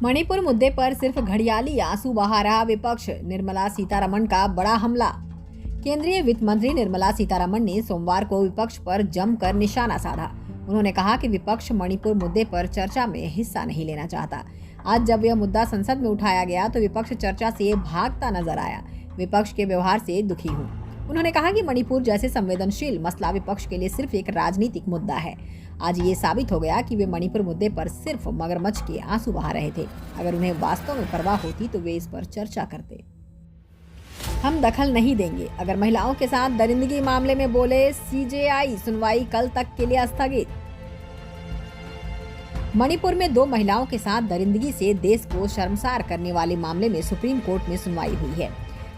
मणिपुर मुद्दे पर सिर्फ घड़ियाली आंसू बहा रहा विपक्ष, निर्मला सीतारमण का बड़ा हमला। केंद्रीय वित्त मंत्री निर्मला सीतारमण ने सोमवार को विपक्ष पर जमकर निशाना साधा। उन्होंने कहा कि विपक्ष मणिपुर मुद्दे पर चर्चा में हिस्सा नहीं लेना चाहता। आज जब यह मुद्दा संसद में उठाया गया तो विपक्ष चर्चा से भागता नजर आया। विपक्ष के व्यवहार से दुखी हूँ। उन्होंने कहा कि मणिपुर जैसे संवेदनशील मसला विपक्ष के लिए सिर्फ एक राजनीतिक मुद्दा है। आज ये साबित हो गया कि वे मणिपुर मुद्दे पर सिर्फ मगरमच्छ के आंसू बहा रहे थे। अगर उन्हें वास्तव में परवाह होती तो वे इस पर चर्चा करते। हम दखल नहीं देंगे। अगर महिलाओं के साथ दरिंदगी मामले में बोले सीजेआई, सुनवाई कल तक के लिए स्थगित। मणिपुर में 2 महिलाओं के साथ दरिंदगी से देश को शर्मसार करने वाले मामले में सुप्रीम कोर्ट में सुनवाई हुई है।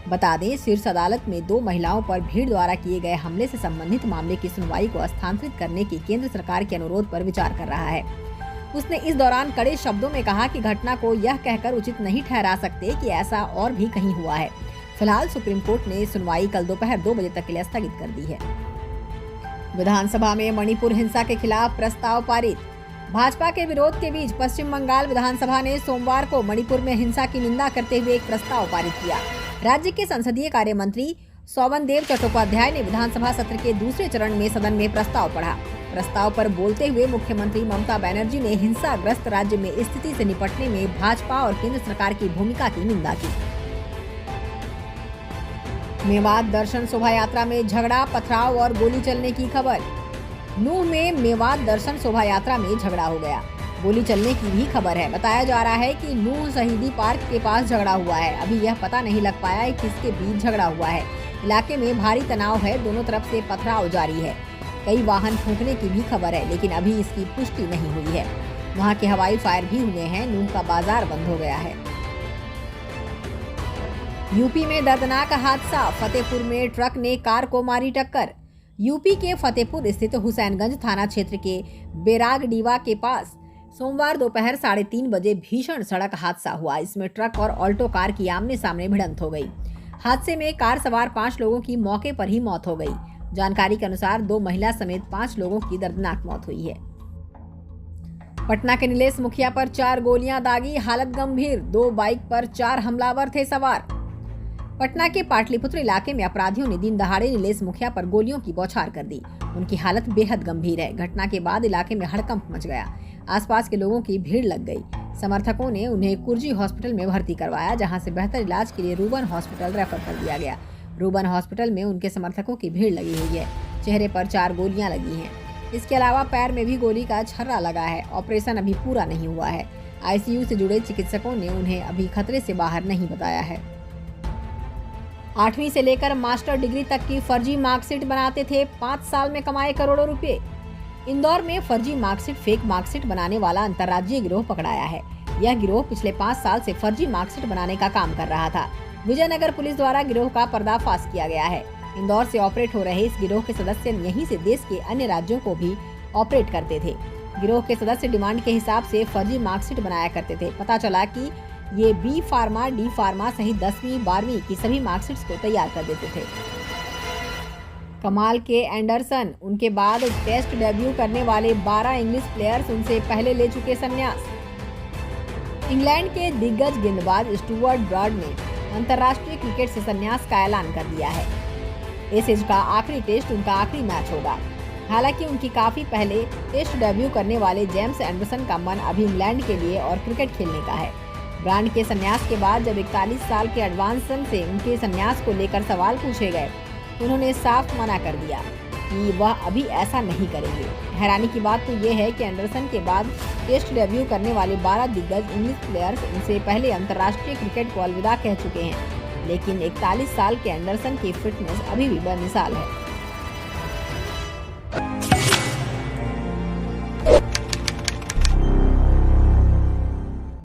बता दें, शीर्ष अदालत में 2 महिलाओं पर भीड़ द्वारा किए गए हमले से संबंधित मामले की सुनवाई को स्थानांतरित करने के केंद्र सरकार के अनुरोध पर विचार कर रहा है। उसने इस दौरान कड़े शब्दों में कहा कि घटना को यह कहकर उचित नहीं ठहरा सकते कि ऐसा और भी कहीं हुआ है। फिलहाल सुप्रीम कोर्ट ने सुनवाई कल दोपहर 2 बजे तक के लिए स्थगित कर दी है। विधानसभा में मणिपुर हिंसा के खिलाफ प्रस्ताव पारित। भाजपा के विरोध के बीच पश्चिम बंगाल विधानसभा ने सोमवार को मणिपुर में हिंसा की निंदा करते हुए एक प्रस्ताव पारित किया। राज्य के संसदीय कार्य मंत्री सौवनदेव चट्टोपाध्याय ने विधानसभा सत्र के दूसरे चरण में सदन में प्रस्ताव पढ़ा। प्रस्ताव पर बोलते हुए मुख्यमंत्री ममता बनर्जी ने हिंसाग्रस्त राज्य में स्थिति से निपटने में भाजपा और केंद्र सरकार की भूमिका की निंदा की। मेवात दर्शन शोभा यात्रा में झगड़ा, पथराव और गोली चलने की खबर। नूह में मेवात दर्शन शोभा यात्रा में झगड़ा हो गया। गोली चलने की भी खबर है। बताया जा रहा है कि नूह शहीदी पार्क के पास झगड़ा हुआ है। अभी यह पता नहीं लग पाया है किसके बीच झगड़ा हुआ है। इलाके में भारी तनाव है, दोनों तरफ से पथराव जारी है। कई वाहन फूंकने की भी खबर है, लेकिन अभी इसकी पुष्टि नहीं हुई है। वहां के हवाई फायर भी हुए हैं। नूह का बाजार बंद हो गया है। यूपी में दर्दनाक हादसा, फतेहपुर में ट्रक ने कार को मारी टक्कर। यूपी के फतेहपुर स्थित हुसैनगंज थाना क्षेत्र के बेरागडीवा के पास सोमवार दोपहर 3:30 बजे भीषण सड़क हादसा हुआ। इसमें ट्रक और ऑल्टो कार की आमने सामने भिड़ंत हो गई। हादसे में कार सवार 5 लोगों की मौके पर ही मौत हो गई। जानकारी के अनुसार 2 महिला समेत 5 लोगों की दर्दनाक मौत हुई है। पटना के नीलेश मुखिया पर 4 गोलियां दागी, हालत गंभीर। 2 बाइक पर 4 हमलावर थे सवार। पटना के पाटलिपुत्र इलाके में अपराधियों ने दिन दहाड़े नीलेश मुखिया पर गोलियों की बौछार कर दी। उनकी हालत बेहद गंभीर है। घटना के बाद इलाके में हड़कंप मच गया। आसपास के लोगों की भीड़ लग गई। समर्थकों ने उन्हें कुर्जी हॉस्पिटल में भर्ती करवाया, जहां से बेहतर इलाज के लिए रूबन हॉस्पिटल रेफर कर दिया गया। रूबन हॉस्पिटल में उनके समर्थकों की भीड़ लगी हुई है। चेहरे पर 4 गोलियां लगी हैं। इसके अलावा पैर में भी गोली का छर्रा लगा है। ऑपरेशन अभी पूरा नहीं हुआ है। आईसीयू से जुड़े चिकित्सकों ने उन्हें अभी खतरे से बाहर नहीं बताया है। 8वीं से लेकर मास्टर डिग्री तक की फर्जी मार्कशीट बनाते थे, 5 साल में कमाए करोड़ों रुपए। इंदौर में फर्जी मार्कशीट, फेक मार्कशीट बनाने वाला अंतर्राज्यीय गिरोह पकड़ाया है। यह गिरोह पिछले 5 साल से फर्जी मार्कशीट बनाने का काम कर रहा था। विजयनगर पुलिस द्वारा गिरोह का पर्दाफाश किया गया है। इंदौर से ऑपरेट हो रहे इस गिरोह के सदस्य यहीं से देश के अन्य राज्यों को भी ऑपरेट करते थे। गिरोह के सदस्य डिमांड के हिसाब से फर्जी मार्कशीट बनाया करते थे। पता चला कि ये बी फार्मा, डी फार्मा सहित 10वीं 12वीं की सभी मार्कशीट्स को तैयार कर देते थे। कमाल के एंडरसन, उनके बाद टेस्ट डेब्यू करने वाले 12 इंग्लिश प्लेयर्स उनसे पहले ले चुके संन्यास। इंग्लैंड के दिग्गज गेंदबाज स्टुअर्ट ब्रॉड ने अंतर्राष्ट्रीय क्रिकेट से संन्यास का ऐलान कर दिया है। एशेज का आखिरी टेस्ट उनका आखिरी मैच होगा। हालांकि उनकी काफी पहले टेस्ट डेब्यू करने वाले जेम्स एंडरसन का मन अभी इंग्लैंड के लिए और क्रिकेट खेलने का है। ब्रांड के संन्यास के बाद जब 41 साल के एडवांसन से उनके संन्यास को लेकर सवाल पूछे गए तो उन्होंने साफ मना कर दिया कि वह अभी ऐसा नहीं करेंगे। हैरानी की बात तो ये है कि एंडरसन के बाद टेस्ट डेब्यू करने वाले 12 दिग्गज इंग्लिश प्लेयर्स उनसे पहले अंतर्राष्ट्रीय क्रिकेट को अलविदा कह चुके हैं, लेकिन 41 साल के एंडरसन की फिटनेस अभी भी बेमिसाल है।